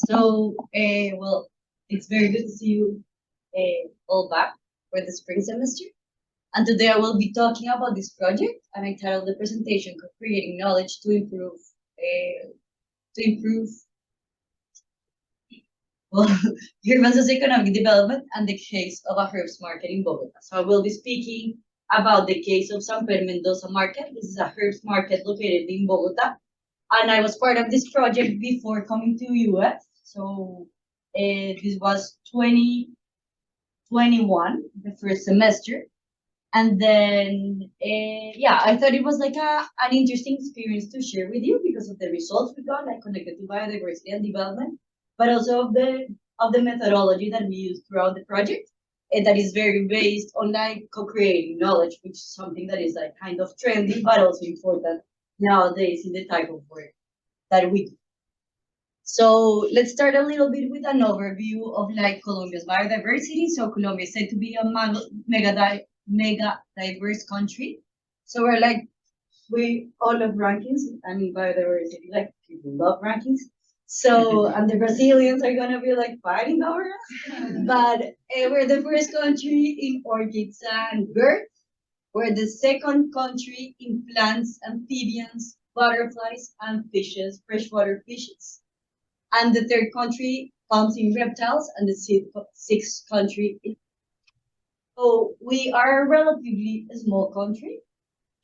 Well, it's very good to see you all back for the spring semester. And today I will be talking about this project, and I titled the presentation "Creating Knowledge to improve well, human socioeconomic development and the case of a herbs market in Bogota." So I will be speaking about the case of San Pedro Mendoza Market. This is a herbs market located in Bogota, and I was part of this project before coming to US. So this was 2021, the first semester. And then, yeah, I thought it was like an interesting experience to share with you because of the results we got, like connected to biodiversity and development, but also of the methodology that we use throughout the project, and that is very based on like co-creating knowledge, which is something that is like kind of trendy, but also important nowadays in the type of work that we do. So let's start a little bit with an overview of like Colombia's biodiversity. So Colombia is said to be a mega diverse country. So we all love rankings. I mean biodiversity, like people love rankings. So and the Brazilians are gonna be like fighting over us. But we're the first country in orchids and birds. We're the second country in plants, amphibians, butterflies, and fishes, freshwater fishes. And the third country comes in reptiles, and the sixth country. So we are a relatively small country.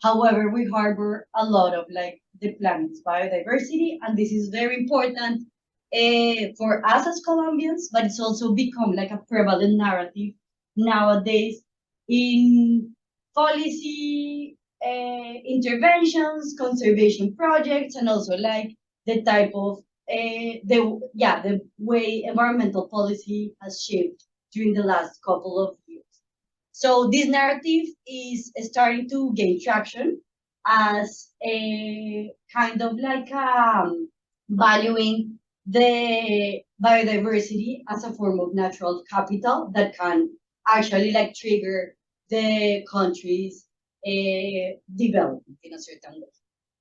However, we harbor a lot of like the planet's biodiversity, and this is very important for us as Colombians, but it's also become like a prevalent narrative nowadays in policy interventions, conservation projects, and also like the type of the way environmental policy has shifted during the last couple of years. So this narrative is starting to gain traction as a kind of like valuing the biodiversity as a form of natural capital that can actually like trigger the country's development in a certain way.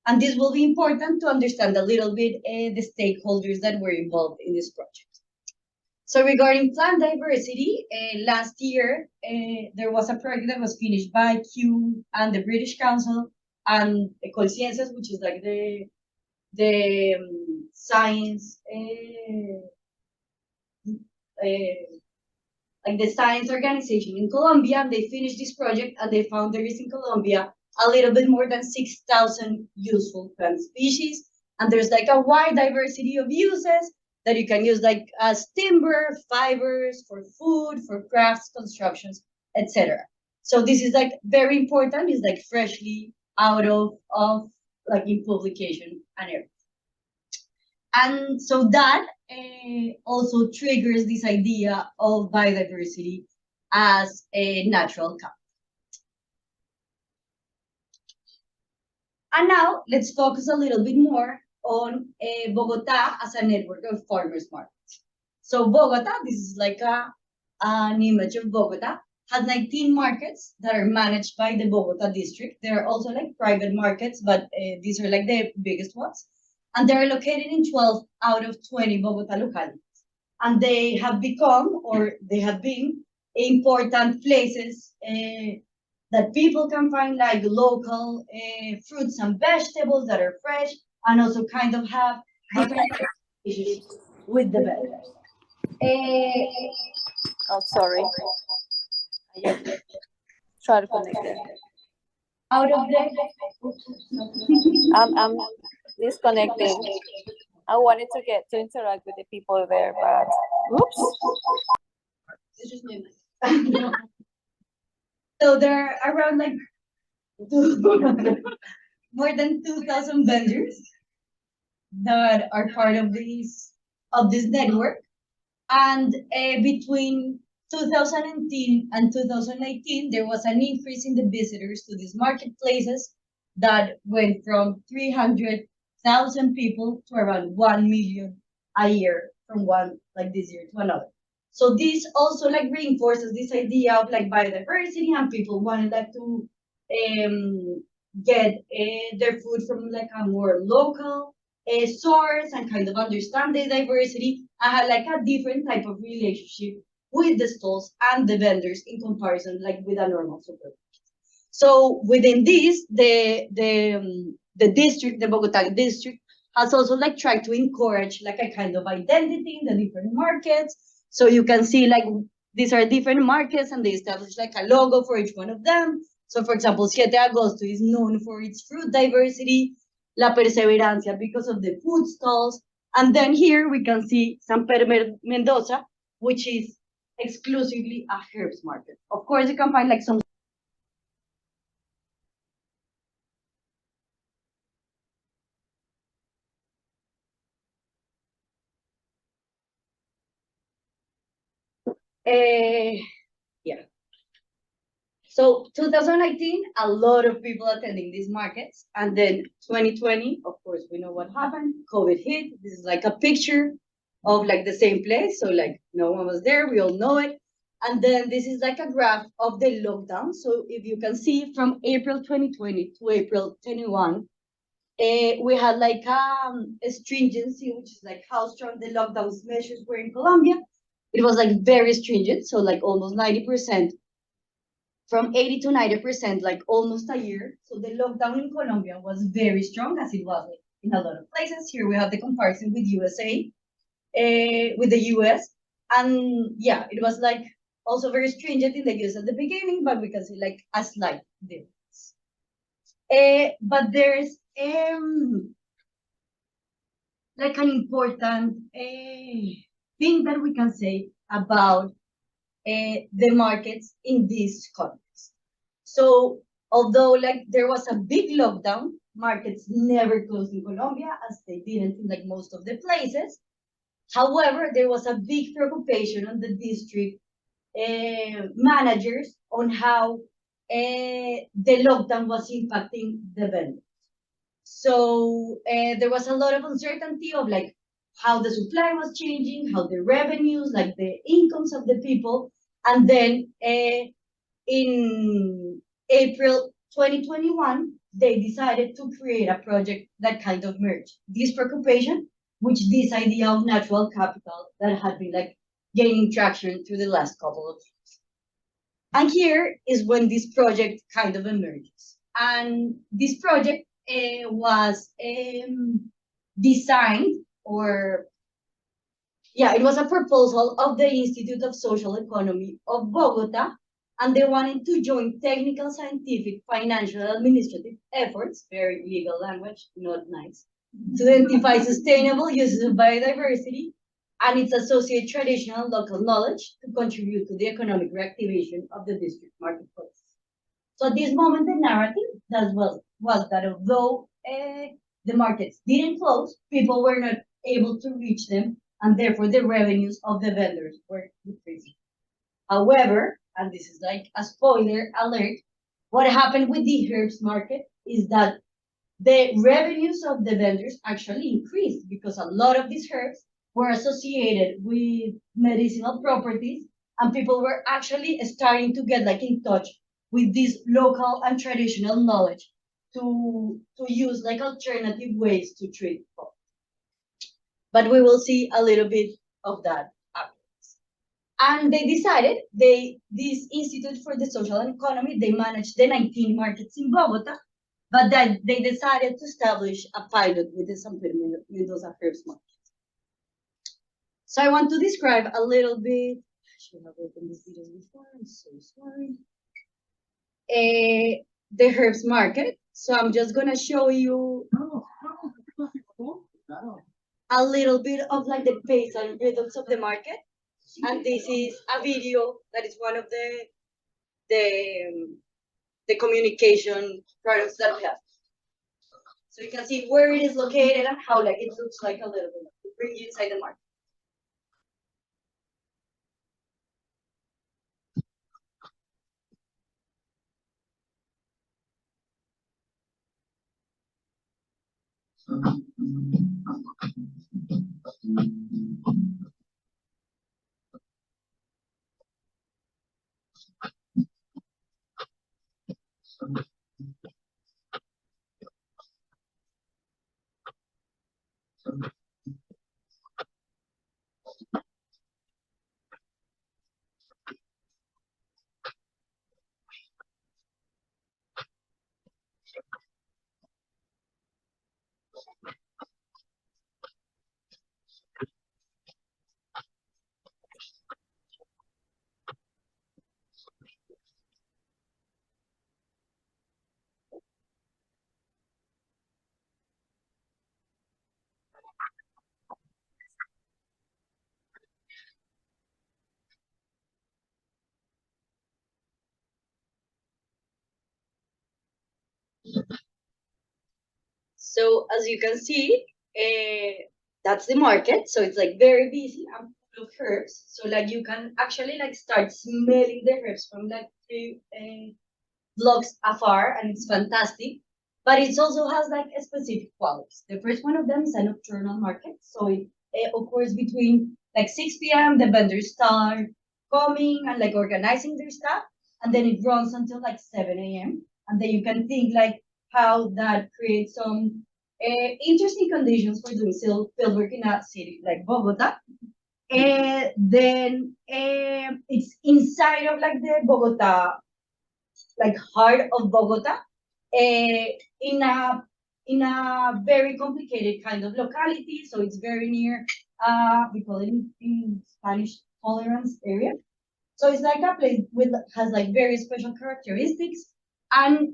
And this will be important to understand a little bit the stakeholders that were involved in this project. So regarding plant diversity, last year there was a project that was finished by Q and the British Council and Ecosciences, which is like the science like the science organization in Colombia, and they finished this project and they found there is in Colombia a little bit more than 6,000 useful plant species, and there's like a wide diversity of uses that you can use like as timber, fibers, for food, for crafts, constructions, etc. So this is like very important. It's like freshly out of like in publication and everything. And so that also triggers this idea of biodiversity as a natural capital. And now let's focus a little bit more on Bogota as a network of farmers markets. So Bogota, this is like an image of Bogota, has 19 markets that are managed by the Bogota district. There are also like private markets, but these are like the biggest ones. And they're located in 12 out of 20 Bogota localities. And they have become, or they have been, important places that people can find like local fruits and vegetables that are fresh, and also kind of have different relationships with the vendors. Oh, sorry. I just try to connect it. Out of the I'm disconnecting. I wanted to get to interact with the people there, but oops. it's just my mic. So there are around like more than 2,000 vendors that are part of this network, and between 2010 and 2018 there was an increase in the visitors to these marketplaces that went from 300,000 people to around 1 million a year from one like this year to another. So this also like reinforces this idea of like biodiversity, and people wanted like to get their food from like a more local source and kind of understand the diversity and have like a different type of relationship with the stalls and the vendors in comparison like with a normal supermarket. So within this, the district, the Bogota district, has also like tried to encourage like a kind of identity in the different markets. So you can see like these are different markets and they establish like a logo for each one of them. So for example, 7 de Agosto is known for its fruit diversity, La Perseverancia because of the food stalls. And then here we can see San Pedro Mendoza, which is exclusively a herbs market. Of course, you can find like some yeah. So 2019, a lot of people attending these markets. And then 2020, of course, we know what happened. COVID hit. This is like a picture of like the same place. So like no one was there. We all know it. And then this is like a graph of the lockdown. So if you can see from April 2020 to April 21, we had like a stringency, which is like how strong the lockdown measures were in Colombia. It was like very stringent. So like almost 90%, from 80 to 90%, like almost a year. So the lockdown in Colombia was very strong, as it was like, in a lot of places. Here we have the comparison with USA, with the US. And yeah, it was like also very stringent in the US at the beginning, but we can see like a slight difference. But there's like an important thing that we can say about the markets in this context. So although like there was a big lockdown, markets never closed in Colombia as they didn't in like most of the places. However, there was a big preoccupation on the district managers on how the lockdown was impacting the vendors. So there was a lot of uncertainty of like how the supply was changing, how the revenues, like the incomes of the people, and then in April 2021, they decided to create a project that kind of merged this preoccupation with this idea of natural capital that had been like gaining traction through the last couple of years. And here is when this project kind of emerges. And this project was designed, or yeah, it was a proposal of the Institute of Social Economy of Bogota, and they wanted to join technical, scientific, financial, administrative efforts, very legal language, not nice, to identify sustainable uses of biodiversity and its associated traditional local knowledge to contribute to the economic reactivation of the district marketplace. So at this moment, the narrative was that although the markets didn't close, people were not able to reach them, and therefore the revenues of the vendors were decreasing. However, and this is like a spoiler alert, what happened with the herbs market is that the revenues of the vendors actually increased because a lot of these herbs were associated with medicinal properties, and people were actually starting to get like in touch with this local and traditional knowledge to use like alternative ways to treat folk. But we will see a little bit of that afterwards. And they decided this Institute for the Social Economy, they managed the 19 markets in Bogota, but that they decided to establish a pilot with the San Pedro Mendoza herbs market. So I want to describe a little bit. I should have opened this video before. I'm so sorry. The herbs market. So I'm just gonna show you a little bit of like the pace and rhythms of the market. And this is a video that is one of the communication products that we have. So you can see where it is located and how like it looks like a little bit to bring you inside the market. So as you can see, that's the market. So it's like very busy and full of herbs. So like you can actually like start smelling the herbs from like three blocks afar, and it's fantastic. But it also has like a specific qualities. The first one of them is a nocturnal market. So it occurs between like 6 p.m. The vendors start coming and like organizing their stuff, and then it runs until like 7 a.m. And then you can think like how that creates some interesting conditions for doing field work in a city like Bogota. Then it's inside of like the Bogota, like heart of Bogota, uh, in a very complicated kind of locality. So it's very near, we call it in Spanish, tolerance area. So it's like a place with has like very special characteristics, and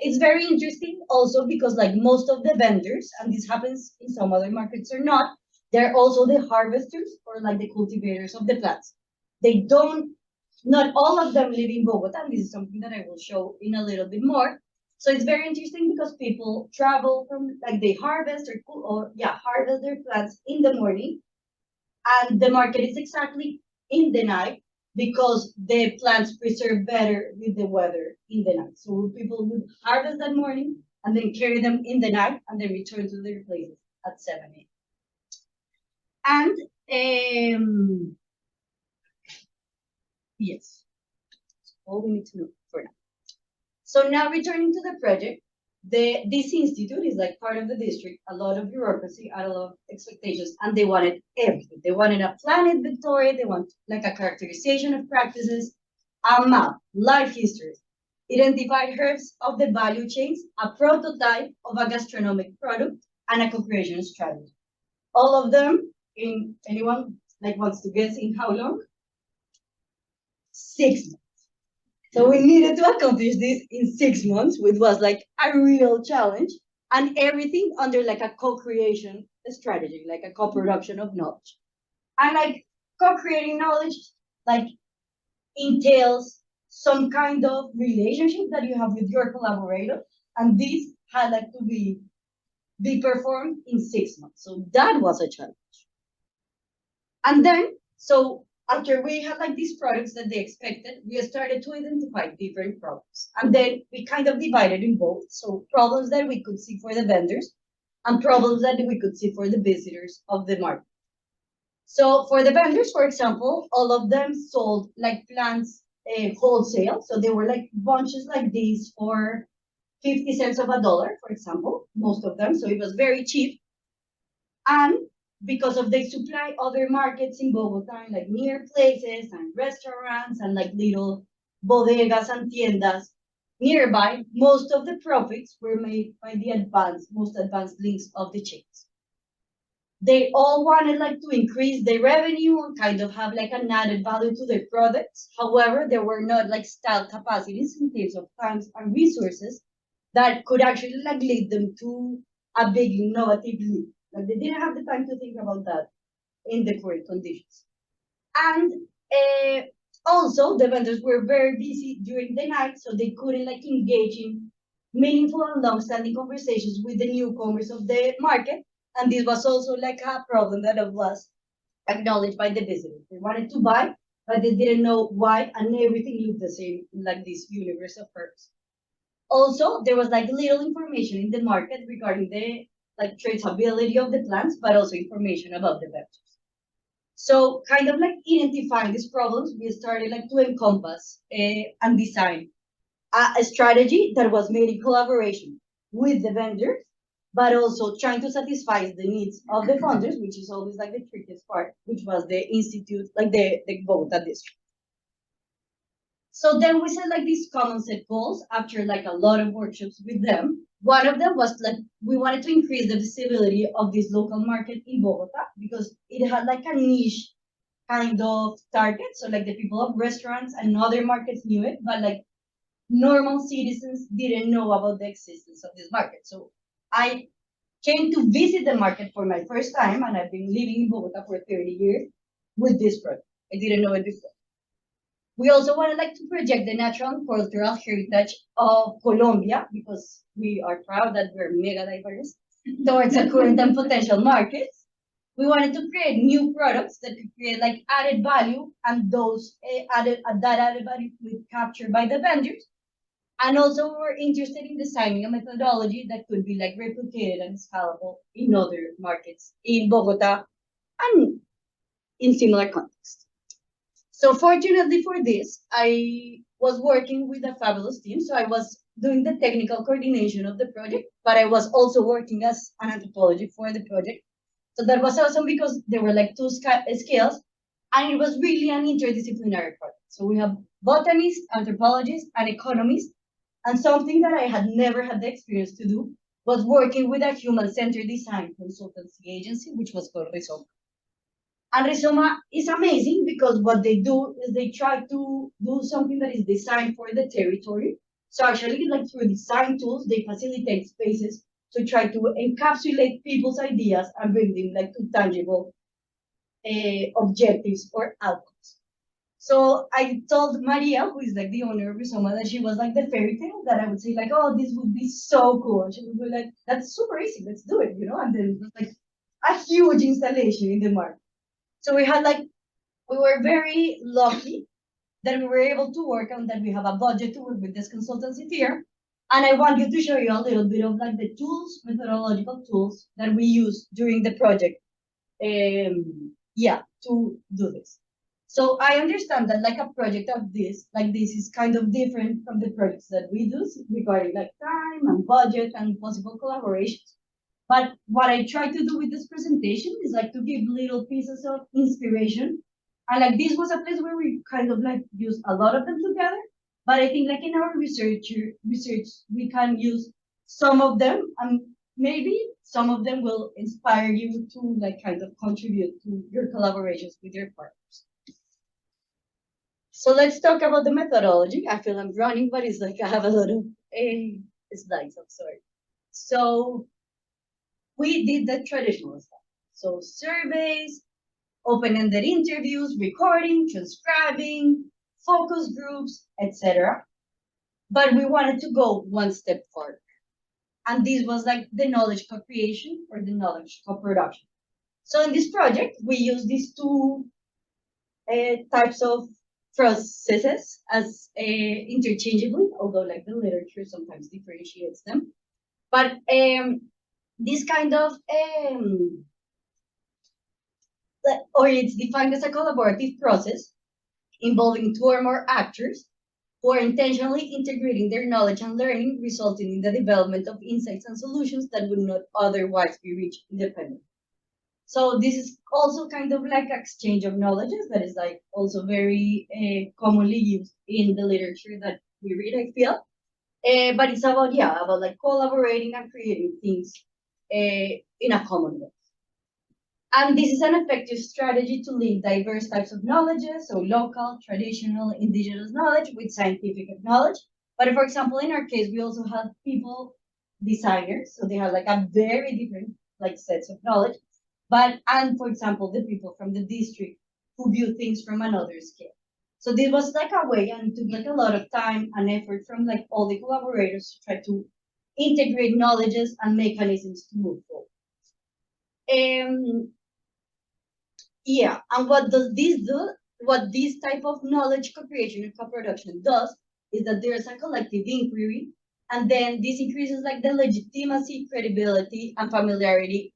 it's very interesting also because like most of the vendors, and this happens in some other markets or not, they're also the harvesters or like the cultivators of the plants. They don't, not all of them live in Bogota, and this is something that I will show in a little bit more. So it's very interesting because people travel from like they harvest or yeah harvest their plants in the morning, and the market is exactly in the night because the plants preserve better with the weather in the night. So people would harvest that morning and then carry them in the night and then return to their places at 7 a.m. And yes, all we need to know for now. So now returning to the project, this institute is like part of the district, a lot of bureaucracy, a lot of expectations, and they wanted everything. They wanted a plan in Victoria, they want like a characterization of practices, a map, life histories, identified herbs of the value chains, a prototype of a gastronomic product, and a co-creation strategy. All of them in anyone like wants to guess in how long? 6 months. So we needed to accomplish this in 6 months, which was like a real challenge, and everything under like a co-creation strategy, like a co-production of knowledge. And like co-creating knowledge, like entails some kind of relationship that you have with your collaborator, and this had like to be performed in 6 months. So that was a challenge. And then, so after we had like these products that they expected, we started to identify different problems. And then we kind of divided in both. So problems that we could see for the vendors and problems that we could see for the visitors of the market. So for the vendors, for example, all of them sold like plants wholesale. So they were like bunches like these for 50 cents of a dollar, for example, most of them. So it was very cheap. And because of they supply other markets in Bogota, like near places and restaurants and like little bodegas and tiendas nearby, most of the profits were made by the most advanced links of the chains. They all wanted like to increase their revenue and kind of have like an added value to their products. However, there were not like style capacities in terms of times and resources that could actually like lead them to a big innovative leap. Like they didn't have the time to think about that in the current conditions. And also the vendors were very busy during the night, so they couldn't like engage in meaningful and long-standing conversations with the newcomers of the market. And this was also like a problem that was acknowledged by the visitors. They wanted to buy, but they didn't know why, and everything looked the same, like this universe of herbs. Also, there was like little information in the market regarding the like traceability of the plants, but also information about the vendors. So kind of like identifying these problems, we started like to encompass and design a strategy that was made in collaboration with the vendors, but also trying to satisfy the needs of the funders, which is always like the trickiest part, which was the institute, like the Bogota district. So then we set like these common set goals after like a lot of workshops with them. One of them was like we wanted to increase the visibility of this local market in Bogota because it had like a niche kind of target. So like the people of restaurants and other markets knew it, but like normal citizens didn't know about the existence of this market. So I came to visit the market for my first time, and I've been living in Bogota for 30 years with this project. I didn't know it before. We also wanted like to project the natural and cultural heritage of Colombia because we are proud that we're mega diverse towards the current and potential markets. We wanted to create new products that could create like added value, and those that added value would be captured by the vendors. And also we were interested in designing a methodology that could be like replicated and scalable in other markets in Bogota and in similar contexts. So fortunately for this, I was working with a fabulous team. So I was doing the technical coordination of the project, but I was also working as an anthropology for the project. So that was awesome because there were like two skills, and it was really an interdisciplinary project. So we have botanists, anthropologists, and economists. And something that I had never had the experience to do was working with a human-centered design consultancy agency, which was called Rizoma. And Rizoma is amazing because what they do is they try to do something that is designed for the territory. So actually, like through design tools, they facilitate spaces to try to encapsulate people's ideas and bring them like to tangible objectives or outcomes. So I told Maria, who is like the owner of Rizoma, that she was like the fairy tale that I would say like, oh, this would be so cool. And she would be like, that's super easy, let's do it, you know? And then it was like a huge installation in the market. So we were very lucky that we were able to work on that. We have a budget to work with this consultancy firm. And I wanted to show you a little bit of like the tools, methodological tools that we use during the project. Yeah, to do this. So I understand that like a project of this, like this is kind of different from the projects that we do regarding like time and budget and possible collaborations. But what I try to do with this presentation is like to give little pieces of inspiration. And like this was a place where we kind of like use a lot of them together. But I think like in our research, we can use some of them, and maybe some of them will inspire you to like kind of contribute to your collaborations with your partners. So let's talk about the methodology. I feel I'm running, but it's like I have a lot of slides. I'm sorry. So we did the traditional stuff. So surveys, open-ended interviews, recording, transcribing, focus groups, etc. But we wanted to go one step further. And this was like the knowledge co-creation or the knowledge co-production. So in this project, we use these two types of processes as interchangeably, although like the literature sometimes differentiates them. But this kind of or it's defined as a collaborative process involving two or more actors who are intentionally integrating their knowledge and learning, resulting in the development of insights and solutions that would not otherwise be reached independently. So this is also kind of like exchange of knowledges that is like also very commonly used in the literature that we read, I feel. But it's about, yeah, about like collaborating and creating things in a common way. And this is an effective strategy to link diverse types of knowledges, so local, traditional, indigenous knowledge with scientific knowledge. But for example, in our case, we also have people, designers, so they have like a very different like sets of knowledge. And for example, the people from the district who view things from another scale. So this was like a way, and it took like a lot of time and effort from like all the collaborators to try to integrate knowledges and mechanisms to move forward. Yeah, and what does this do? What this type of knowledge co-creation and co-production does is that there's a collective inquiry, and then this increases like the legitimacy, credibility, and familiarity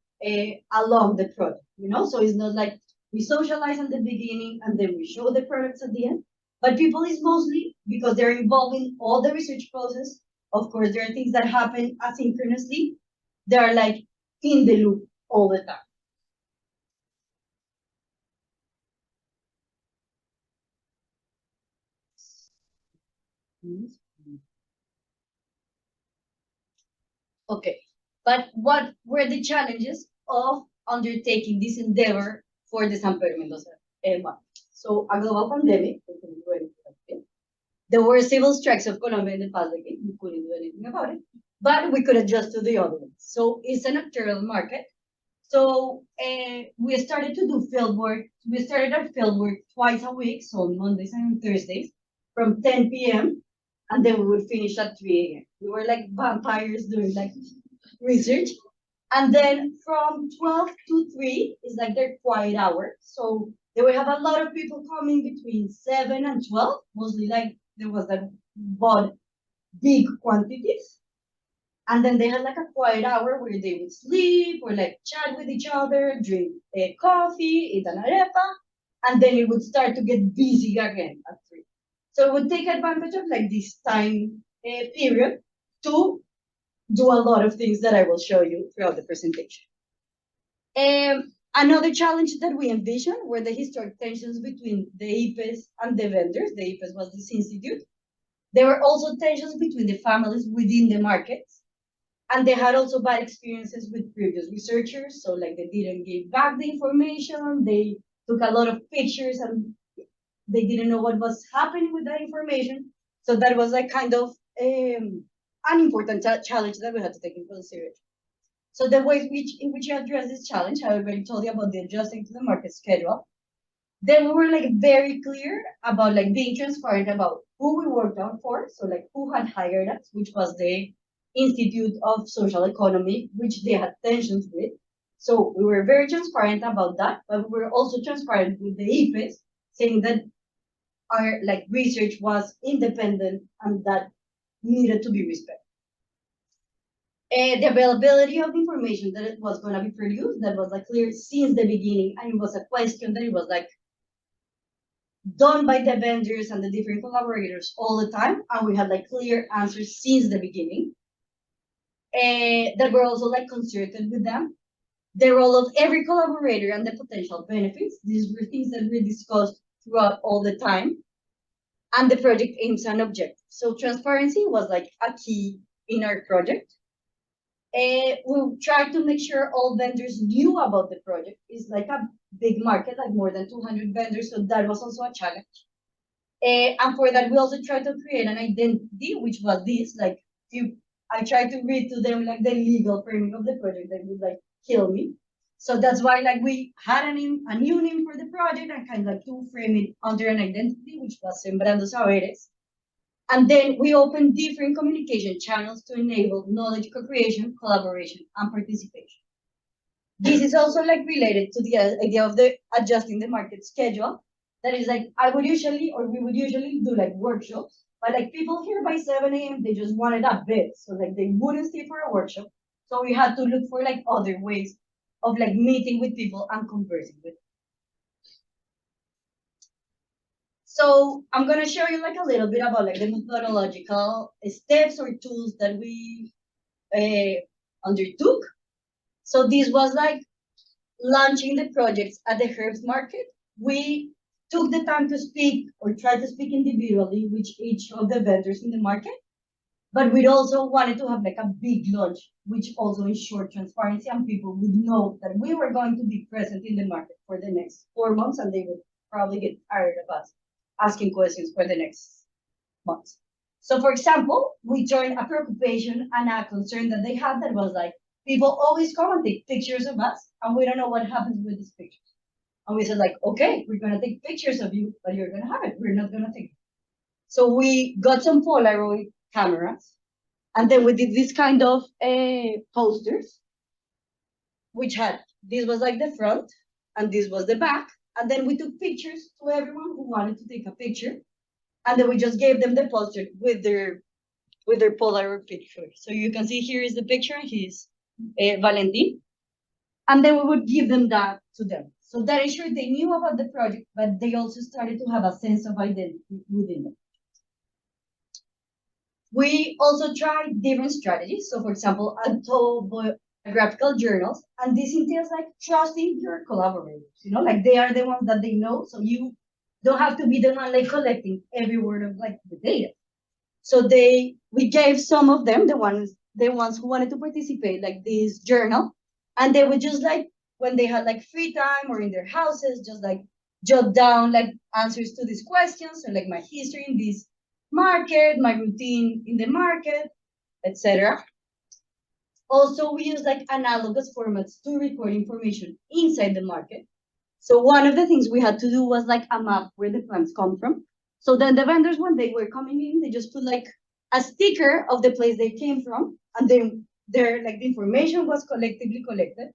along the project. You know, so it's not like we socialize at the beginning and then we show the products at the end. But people is mostly because they're involved in all the research process. Of course, there are things that happen asynchronously, they are like in the loop all the time. Okay, but what were the challenges of undertaking this endeavor for the San Pedro Mendoza month? So a global pandemic, there were civil strikes of Colombia in the past decade. We couldn't do anything about it, but we could adjust to the other ones. So it's a nocturnal market. So we started to do field work. We started our field work twice a week, so on Mondays and Thursdays, from 10 p.m. and then we would finish at 3 a.m. We were like vampires doing like research. And then from 12 to 3 is like their quiet hour. So they would have a lot of people coming between 7 and 12, mostly like there was that bought big quantities. And then they had like a quiet hour where they would sleep or like chat with each other, drink coffee, eat an arepa, and then it would start to get busy again at 3. So it would take advantage of like this time period to do a lot of things that I will show you throughout the presentation. Another challenge that we envisioned were the historic tensions between the IPES and the vendors. The IPES was this institute. There were also tensions between the families within the markets, and they had also bad experiences with previous researchers. So like they didn't give back the information, they took a lot of pictures and they didn't know what was happening with that information. So that was like kind of an important challenge that we had to take into consideration. So the ways in which you address this challenge, I already told you about the adjusting to the market schedule. Then we were like very clear about like being transparent about who we worked on for. So like who had hired us, which was the Institute of Social Economy, which they had tensions with. So we were very transparent about that, but we were also transparent with the IPES, saying that our like research was independent and that needed to be respected. The availability of information that it was going to be produced, that was like clear since the beginning, and it was a question that it was like done by the vendors and the different collaborators all the time, and we had like clear answers since the beginning. That were also like concerted with them. The role of every collaborator and the potential benefits. These were things that we discussed throughout all the time. And the project aims and objectives. So transparency was like a key in our project. We tried to make sure all vendors knew about the project. It's like a big market, like more than 200 vendors, so that was also a challenge. And for that, we also tried to create an identity, which was this, like, I tried to read to them like the legal framing of the project that would like kill me. So that's why like we had a new name for the project and kind of like to frame it under an identity, which was Sembrando Saberes. And then we opened different communication channels to enable knowledge co-creation, collaboration, and participation. This is also like related to the idea of the adjusting the market schedule. That is like we would usually do like workshops, but like people here by 7 a.m. they just wanted a bed, so like they wouldn't stay for a workshop. So we had to look for like other ways of like meeting with people and conversing with them. So I'm gonna show you like a little bit about like the methodological steps or tools that we undertook. So this was like launching the projects at the herbs market. We took the time to speak or try to speak individually with each of the vendors in the market, but we also wanted to have like a big launch, which also ensured transparency and people would know that we were going to be present in the market for the next 4 months and they would probably get tired of us asking questions for the next months. So for example, we joined a preoccupation and a concern that they had that was like, people always come and take pictures of us and we don't know what happens with these pictures. And we said like, okay, we're gonna take pictures of you, but you're gonna have it. We're not gonna take it. So we got some Polaroid cameras and then we did this kind of posters, which had, this was like the front and this was the back. And then we took pictures to everyone who wanted to take a picture. And then we just gave them the poster with their Polaroid picture. So you can see here is the picture, he's Valentin. And then we would give them that to them. So that ensured they knew about the project, but they also started to have a sense of identity within them. We also tried different strategies. So for example, graphical journals, and this entails like trusting your collaborators. Like they are the ones that they know, so you don't have to be the one like collecting every word of like the data. So we gave some of them, the ones who wanted to participate, like this journal, and they would just like when they had like free time or in their houses, just like jot down like answers to these questions, so like my history in this market, my routine in the market, etc. Also, we use like analogous formats to record information inside the market. So one of the things we had to do was like a map where the plants come from. So then the vendors, when they were coming in, they just put like a sticker of the place they came from, and then their like the information was collectively collected.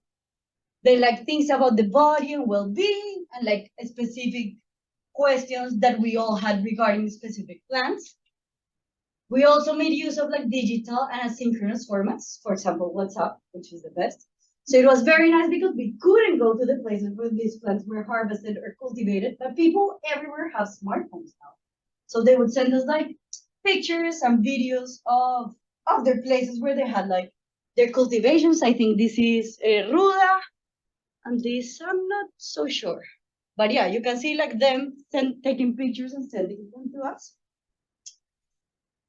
They like things about the body and well-being and like specific questions that we all had regarding specific plants. We also made use of like digital and asynchronous formats, for example, WhatsApp, which is the best. So it was very nice because we couldn't go to the places where these plants were harvested or cultivated, but people everywhere have smartphones now. So they would send us like pictures and videos of their places where they had like their cultivations. I think this is Ruda, and this I'm not so sure. But yeah, you can see like them taking pictures and sending them to us.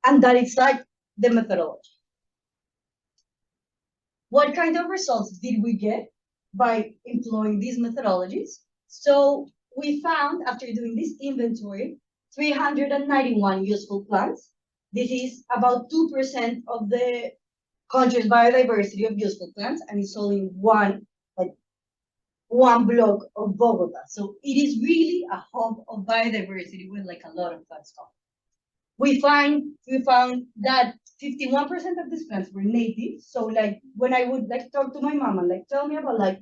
And that is like the methodology. What kind of results did we get by employing these methodologies? So we found, after doing this inventory, 391 useful plants. This is about 2% of the country's biodiversity of useful plants, and it's only one block of Bogota. So it is really a hub of biodiversity with like a lot of plants. We found that 51% of these plants were native. So like when I would like talk to my mom and like tell me about like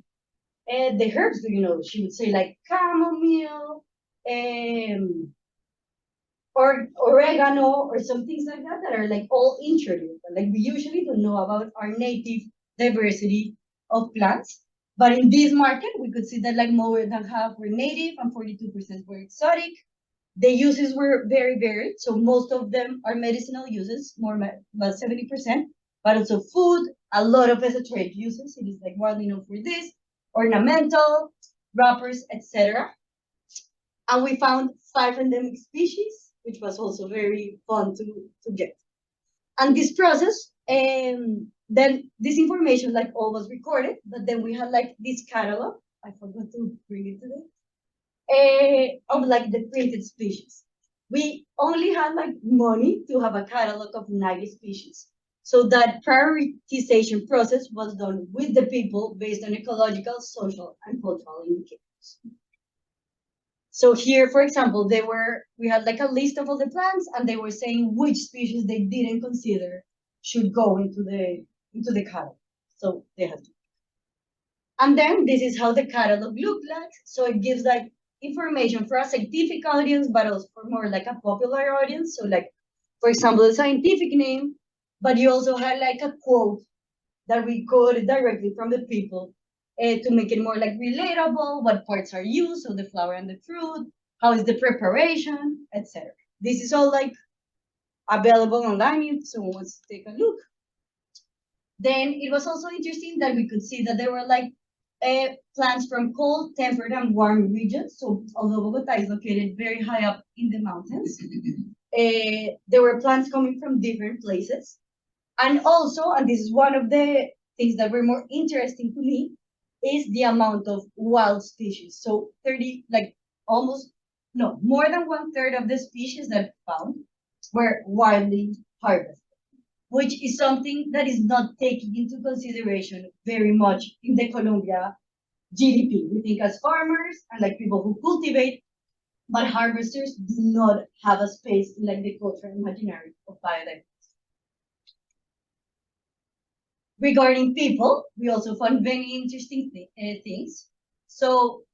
the herbs, she would say like chamomile, or oregano or some things like that are like all introduced. Like we usually don't know about our native diversity of plants. But in this market, we could see that like more than half were native and 42% were exotic. The uses were very varied, so most of them are medicinal uses, more about 70%, but also food, a lot of esoteric uses. It is like widely known for this, ornamental, wrappers, etc. And we found 5 endemic species, which was also very fun to get. And this process, then this information like all was recorded, but then we had like this catalog. I forgot to bring it today of like the printed species. We only had like money to have a catalog of 90 species. So that prioritization process was done with the people based on ecological, social, and cultural indicators. So here, for example, we had like a list of all the plants, and they were saying which species they didn't consider should go into the catalog. So they had to. And then this is how the catalog looked like. So it gives like information for a scientific audience, but also for more like a popular audience. So like, for example, the scientific name, but you also had like a quote that we quoted directly from the people to make it more like relatable, what parts are used, so the flower and the fruit, how is the preparation, etc. This is all like available online if someone wants to take a look. Then it was also interesting that we could see that there were like plants from cold, temperate, and warm regions. So although Bogota is located very high up in the mountains, there were plants coming from different places. And also, and this is one of the things that were more interesting to me, is the amount of wild species. So 30, like almost, no, more than 1/3 of the species that found were wildly harvested, which is something that is not taken into consideration very much in the Colombia GDP. We think as farmers and like people who cultivate, but harvesters do not have a space in like the cultural imaginary of biodiversity. Regarding people, we also found very interesting things. So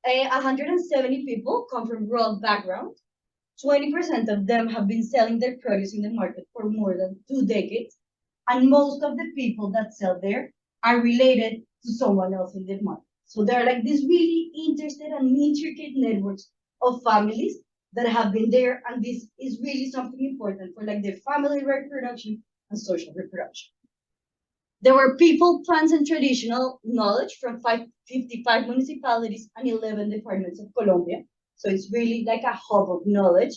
170 people come from rural background. 20% of them have been selling their produce in the market for more than 2 decades. And most of the people that sell there are related to someone else in the market. So there are like these really interested and intricate networks of families that have been there. And this is really something important for like their family reproduction and social reproduction. There were people, plants, and traditional knowledge from 55 municipalities and 11 departments of Colombia. So it's really like a hub of knowledge.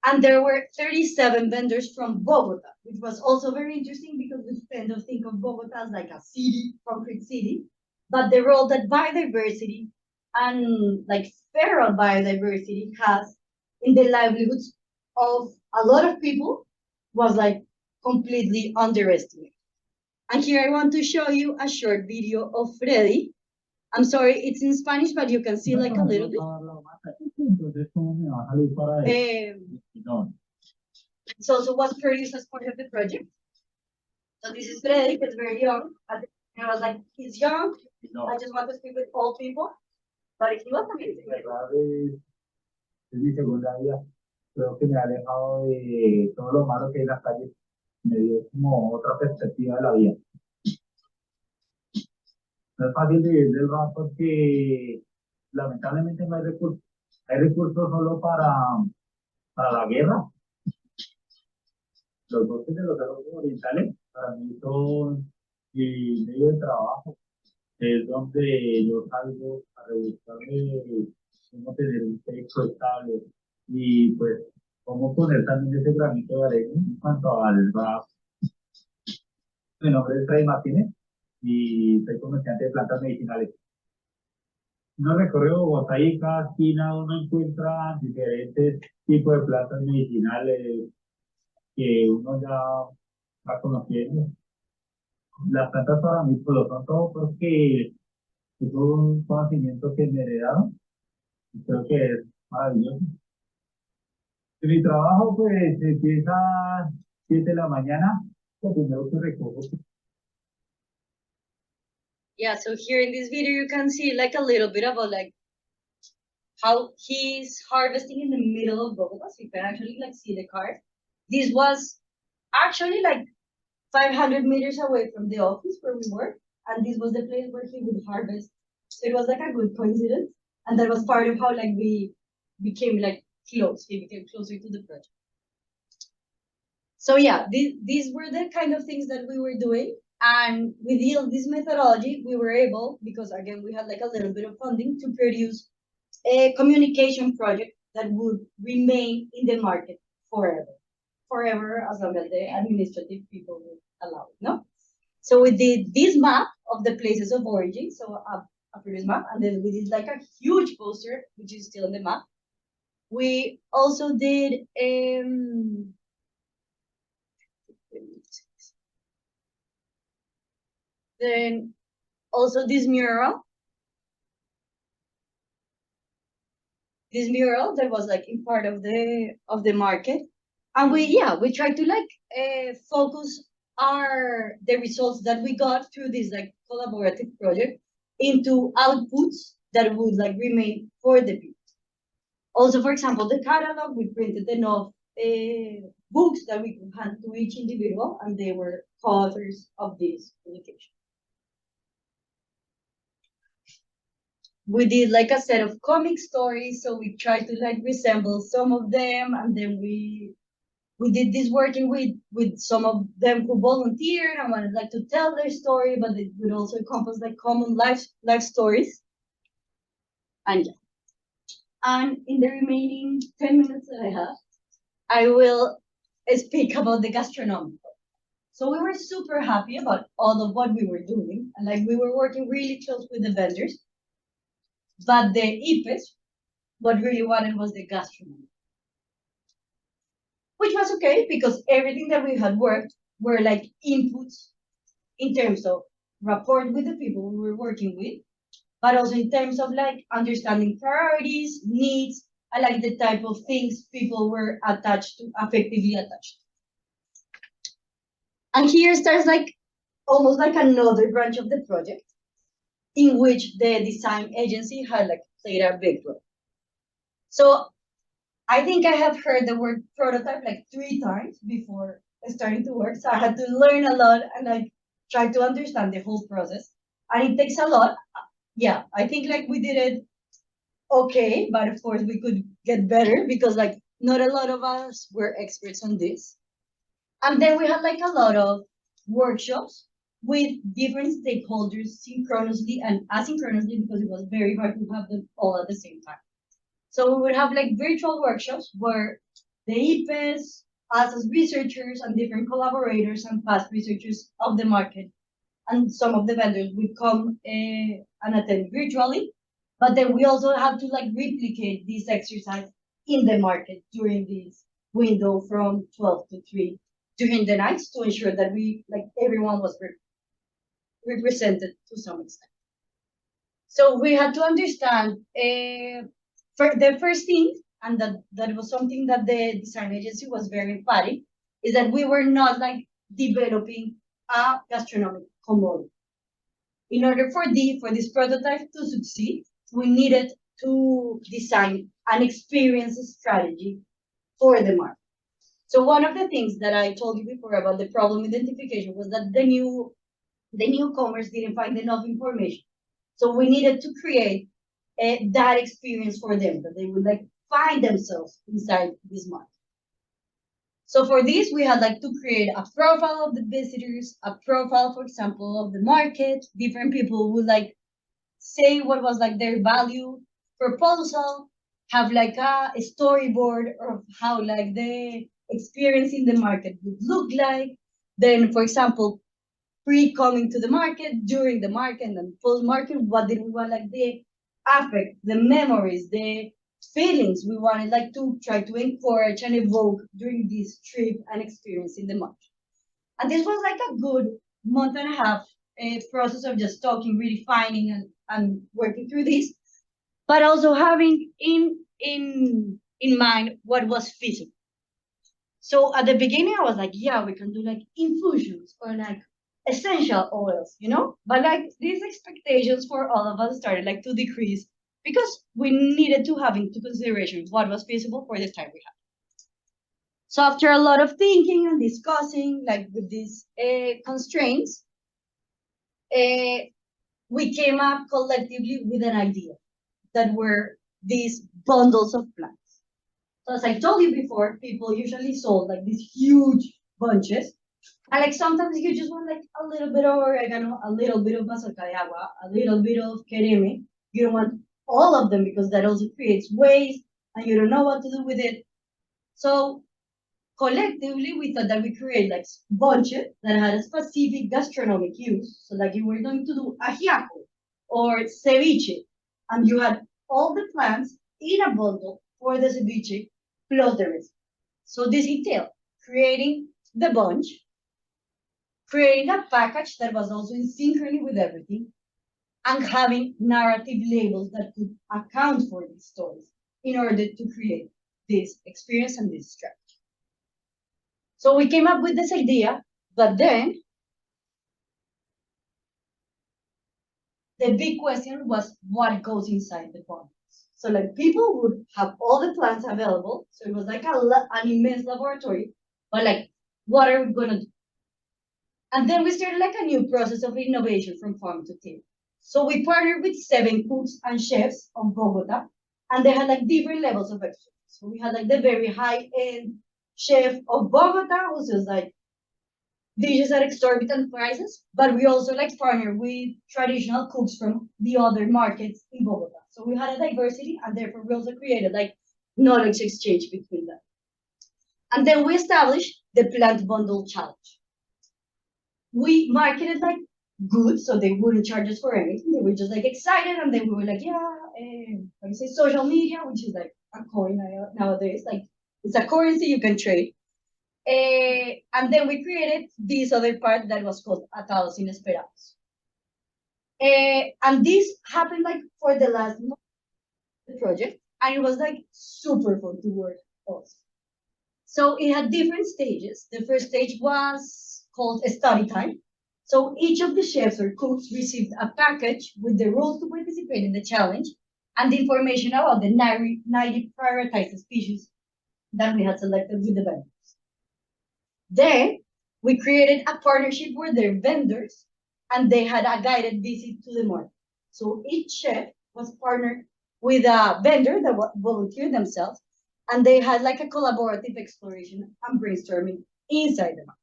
And there were 37 vendors from Bogota, which was also very interesting because we tend to think of Bogota as like a city, concrete city. But the role that biodiversity and like feral biodiversity has in the livelihoods of a lot of people was like completely underestimated. And here I want to show you a short video of Freddy. I'm sorry, it's in Spanish, but you can see like a little bit. It also was produced as part of the project. So this is Freddy, who's very young. And I was like, he's young. I just want to speak with old people. But he was amazing. Es mi segunda vida. Creo que me ha alejado de todo lo malo que hay en las calles. Me dio como otra perspectiva de la vida. No es fácil vivir del rap porque lamentablemente no hay recursos. Hay recursos solo para la guerra. Los bosques de los cerros orientales para mí son mi medio de trabajo. Es donde yo salgo a rebuscarme cómo tener un texto estable y pues cómo poner también ese granito de arena en cuanto al rap. Mi nombre es Freddy Martínez y soy comerciante de plantas medicinales. Uno recorre Bogotá y cada esquina uno encuentra diferentes tipos de plantas medicinales que uno ya va conociendo. Las plantas para mí pues lo son todo porque es un conocimiento que me heredaron y creo que es maravilloso. Mi trabajo pues empieza a 7 de la mañana, lo primero que recojo. Yeah, so here in this video you can see like a little bit about like how he's harvesting in the middle of Bogota, so you can actually like see the cart. This was actually like 500 meters away from the office where we work, and this was the place where he would harvest. So it was like a good coincidence, and that was part of how like we became like close. He became closer to the project. So yeah, these were the kind of things that we were doing. And with this methodology, we were able, because again, we had like a little bit of funding to produce a communication project that would remain in the market forever as long as the administrative people would allow it, no? So we did this map of the places of origin, so a previous map, and then we did like a huge poster, which is still on the map. We also did then also this mural that was like in part of the market, and we tried to like focus the results that we got through this like collaborative project into outputs that would like remain for the people. Also, for example, the catalog, we printed enough books that we could hand to each individual, and they were co-authors of this publication. We did like a set of comic stories, so we tried to like resemble some of them, and then we did this working with some of them who volunteered and wanted like to tell their story, but it would also encompass like common life stories. And yeah. And in the remaining 10 minutes that I have, I will speak about the gastronomic. So we were super happy about all of what we were doing, and like we were working really close with the vendors. But the IPES, what really wanted was the gastronomy. Which was okay, because everything that we had worked were like inputs in terms of rapport with the people we were working with, but also in terms of like understanding priorities, needs, and like the type of things people were effectively attached. And here starts like almost like another branch of the project, in which the design agency had like played a big role. So I think I have heard the word prototype like 3 times before starting to work. So I had to learn a lot and like try to understand the whole process. And it takes a lot. Yeah, I think like we did it okay, but of course we could get better because like not a lot of us were experts on this. And then we had like a lot of workshops with different stakeholders synchronously and asynchronously because it was very hard to have them all at the same time. So we would have like virtual workshops where the IPES, us as researchers and different collaborators and past researchers of the market and some of the vendors would come and attend virtually. But then we also have to like replicate this exercise in the market during this window from 12 to 3 during the nights to ensure that we like everyone was represented to some extent. So we had to understand the first thing, and that was something that the design agency was very emphatic, is that we were not like developing a gastronomic commodity. In order for this prototype to succeed, we needed to design an experience strategy for the market. So one of the things that I told you before about the problem identification was that the newcomers didn't find enough information. So we needed to create that experience for them, that they would like find themselves inside this market. So for this, we had like to create a profile of the visitors, a profile, for example, of the market. Different people would like say what was like their value proposal, have like a storyboard of how like the experience in the market would look like. Then, for example, pre-coming to the market, during the market, and then post-market, what did we want, like the affect, the memories, the feelings we wanted like to try to encourage and evoke during this trip and experience in the market. And this was like a good month and a half process of just talking, really finding and working through this, but also having in mind what was feasible. So at the beginning, I was like, yeah, we can do like infusions or like essential oils, you know? But like these expectations for all of us started like to decrease because we needed to have into consideration what was feasible for the time we had. So after a lot of thinking and discussing like with these constraints, we came up collectively with an idea that were these bundles of plants. So as I told you before, people usually sold like these huge bunches. And like sometimes you just want like a little bit of oregano, a little bit of mazorca de agua, a little bit of quereme. You don't want all of them because that also creates waste and you don't know what to do with it. So collectively, we thought that we create like bunches that had a specific gastronomic use. So like you were going to do ajiaco or ceviche, and you had all the plants in a bundle for the ceviche plus the rest. So this entailed creating the bunch, creating a package that was also in synchrony with everything, and having narrative labels that could account for these stories in order to create this experience and this strategy. So we came up with this idea, but then the big question was what goes inside the bundles. So like people would have all the plants available, so it was like an immense laboratory, but like what are we gonna do? And then we started like a new process of innovation from farm to table. So we partnered with 7 cooks and chefs on Bogota, and they had like different levels of expertise. So we had like the very high-end chef of Bogota, who was like dishes at exorbitant prices, but we also like partnered with traditional cooks from the other markets in Bogota. So we had a diversity, and therefore we also created like knowledge exchange between them. And then we established the plant bundle challenge. We marketed like good, so they wouldn't charge us for anything. They were just like excited, and then we were like, yeah, how you say social media, which is like a coin nowadays, like it's a currency you can trade. And then we created this other part that was called Atados Inesperados. And this happened like for the last month of the project, and it was like super fun to work on. So it had different stages. The first stage was called a study time. So each of the chefs or cooks received a package with the rules to participate in the challenge and the information about the 90 prioritized species that we had selected with the vendors. Then we created a partnership with their vendors, and they had a guided visit to the market. So each chef was partnered with a vendor that volunteered themselves, and they had like a collaborative exploration and brainstorming inside the market.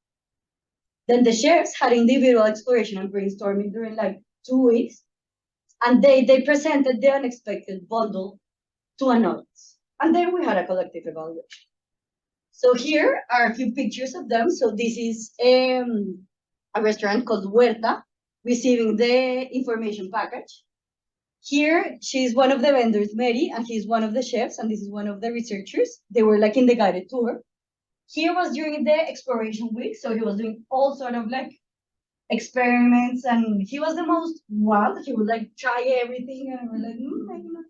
Then the chefs had individual exploration and brainstorming during like 2 weeks, and they presented the unexpected bundle to an audience. And then we had a collective evaluation. So here are a few pictures of them. So this is a restaurant called Huerta receiving the information package. Here, she's one of the vendors, Mary, and he's one of the chefs, and this is one of the researchers. They were like in the guided tour. Here was during the exploration week, so he was doing all sort of like experiments, and he was the most wild. He would like try everything, and we're like, maybe not.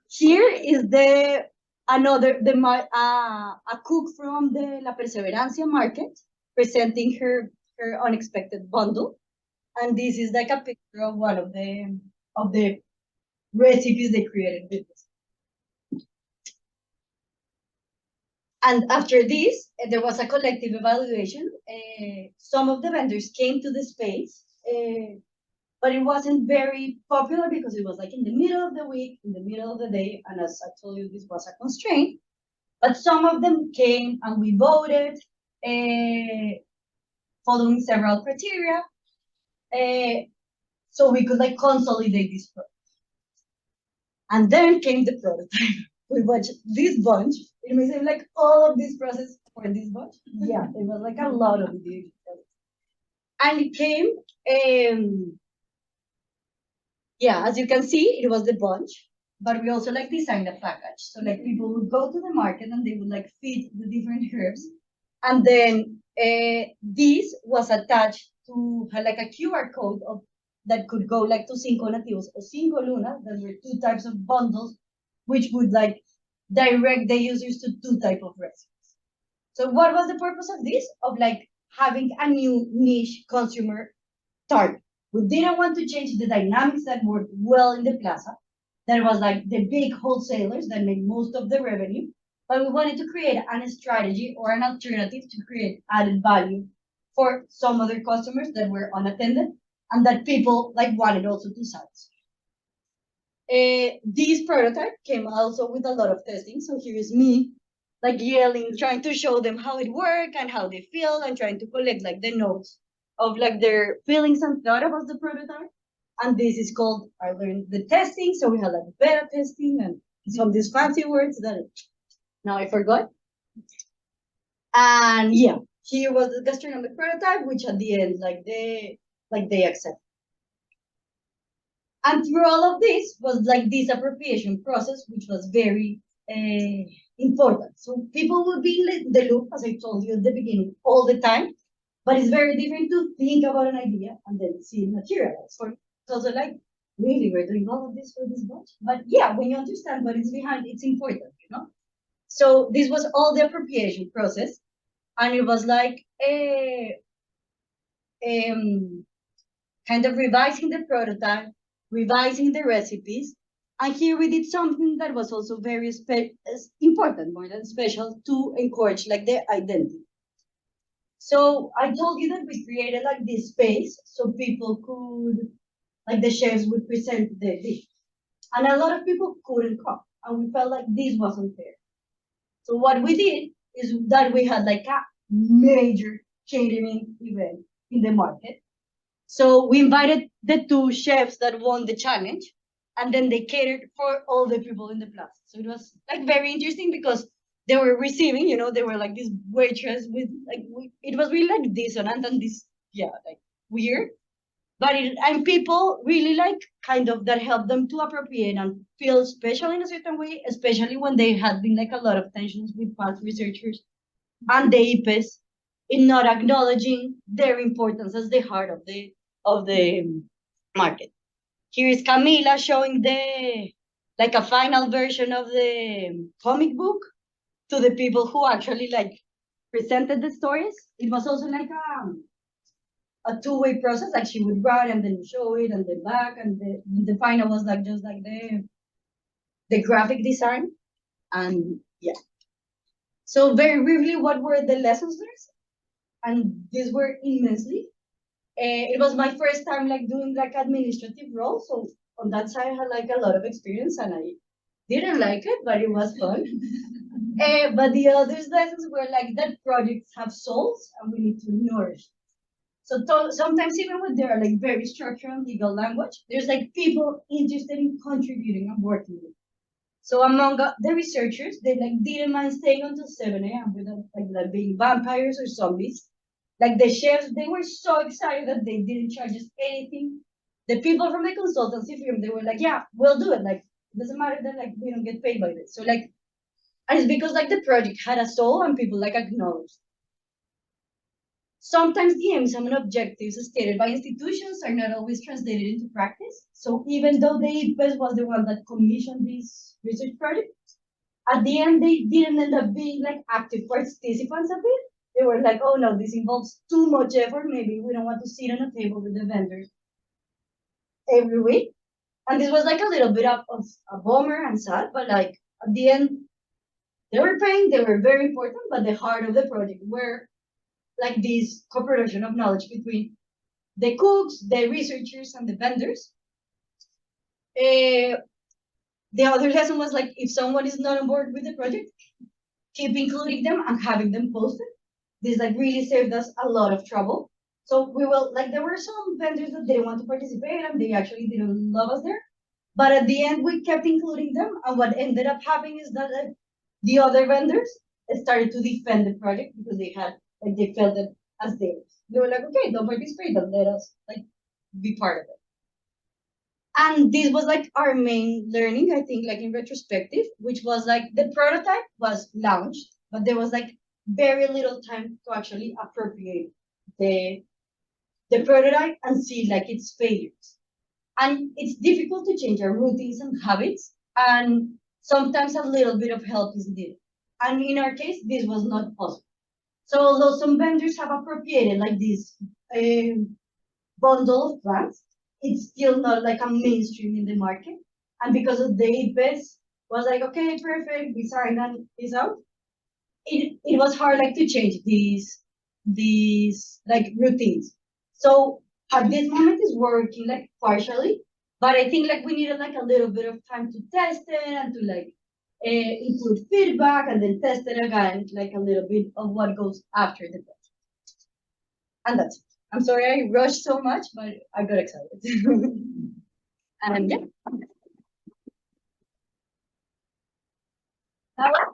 Here is a cook from the La Perseverancia market presenting her unexpected bundle, and this is like a picture of one of the recipes they created with this. And after this, there was a collective evaluation. Some of the vendors came to the space, but it wasn't very popular because it was like in the middle of the week, in the middle of the day, and as I told you, this was a constraint. But some of them came and we voted, following several criteria, so we could like consolidate this product. And then came the prototype. We watched this bunch. It may seem like all of this process for this bunch. Yeah, it was like a lot of it. And it came, yeah, as you can see, it was the bunch, but we also like designed a package. So like people would go to the market and they would like feed the different herbs. And then this was attached to like a QR code that could go like to Cinco Nativos or Cinco Lunas. There were two types of bundles, which would like direct the users to two type of recipes. So what was the purpose of this? Of like having a new niche consumer target. We didn't want to change the dynamics that worked well in the plaza. That was like the big wholesalers that made most of the revenue. But we wanted to create a strategy or an alternative to create added value for some other customers that were unattended and that people like wanted also to satisfy. This prototype came also with a lot of testing. So here's me like yelling, trying to show them how it worked and how they feel and trying to collect like the notes of like their feelings and thought about the prototype. And this is called, I learned the testing. So we had like beta testing and some of these fancy words that now I forgot. And yeah, here was the gastronomic prototype, which at the end, like they accept. And through all of this was like this appropriation process, which was very important. So people would be in the loop, as I told you at the beginning, all the time. But it's very different to think about an idea and then see it materialize. For it's also like, really, we're doing all of this for this bunch. But yeah, when you understand what is behind, it's important, you know? So this was all the appropriation process. And it was like kind of revising the prototype, revising the recipes. And here we did something that was also very important, more than special, to encourage like the identity. So I told you that we created like this space so people could, like the chefs would present the dish. And a lot of people couldn't come. And we felt like this wasn't fair. So what we did is that we had like a major catering event in the market. So we invited the two chefs that won the challenge, and then they catered for all the people in the plaza. So it was like very interesting because they were receiving, you know, they were like this waitress with like it was really like dissonant and this like weird. But and people really like kind of that helped them to appropriate and feel special in a certain way, especially when they had been like a lot of tensions with past researchers and the IPES in not acknowledging their importance as the heart of the market. Here is Camila showing like a final version of the comic book to the people who actually like presented the stories. It was also like a two-way process. Like she would write and then show it and then back, and the final was like just like the graphic design. And yeah. So very briefly, what were the lessons learned? And these were immensely. It was my first time like doing like administrative role, so on that side I had like a lot of experience, and didn't like it, but it was fun. But the other lessons were like that projects have souls and we need to nourish. So sometimes even when they are like very structured and legal language, there's like people interested in contributing and working with. So among the researchers, they like didn't mind staying until 7 a.m. without like being vampires or zombies. Like the chefs, they were so excited that they didn't charge us anything. The people from the consultancy firm, they were like, yeah, we'll do it. Like it doesn't matter that like we don't get paid by this. So like, and it's because like the project had a soul and people like acknowledged. Sometimes the aims and objectives stated by institutions are not always translated into practice. So even though the IPES was the one that commissioned this research project, at the end they didn't end up being like active participants of it. They were like, oh no, this involves too much effort. Maybe we don't want to sit on a table with the vendors every week. And this was like a little bit of a bummer and sad, but like at the end, they were paying, they were very important, but the heart of the project were like this co-production of knowledge between the cooks, the researchers, and the vendors. The other lesson was like, if someone is not on board with the project, keep including them and having them posted. This like really saved us a lot of trouble. So we will like there were some vendors that didn't want to participate and they actually didn't love us there. But at the end, we kept including them, and what ended up happening is that the other vendors started to defend the project because they had like they felt it as theirs. They were like, okay, don't participate, don't let us like be part of it. And this was like our main learning, I think, like in retrospective, which was like the prototype was launched, but there was like very little time to actually appropriate the the prototype and see like its failures. And it's difficult to change our routines and habits, and sometimes a little bit of help is needed. And in our case, this was not possible. So although some vendors have appropriated like this bundle of plants, it's still not like a mainstream in the market. And because of the IPES was like, okay, perfect, we signed and it's out. It was hard like to change these like routines. So at this moment it's working like partially, but I think like we needed like a little bit of time to test it and to like include feedback and then test it again, like a little bit of what goes after the test. And that's it. I'm sorry I rushed so much, but I got excited. And yeah. That was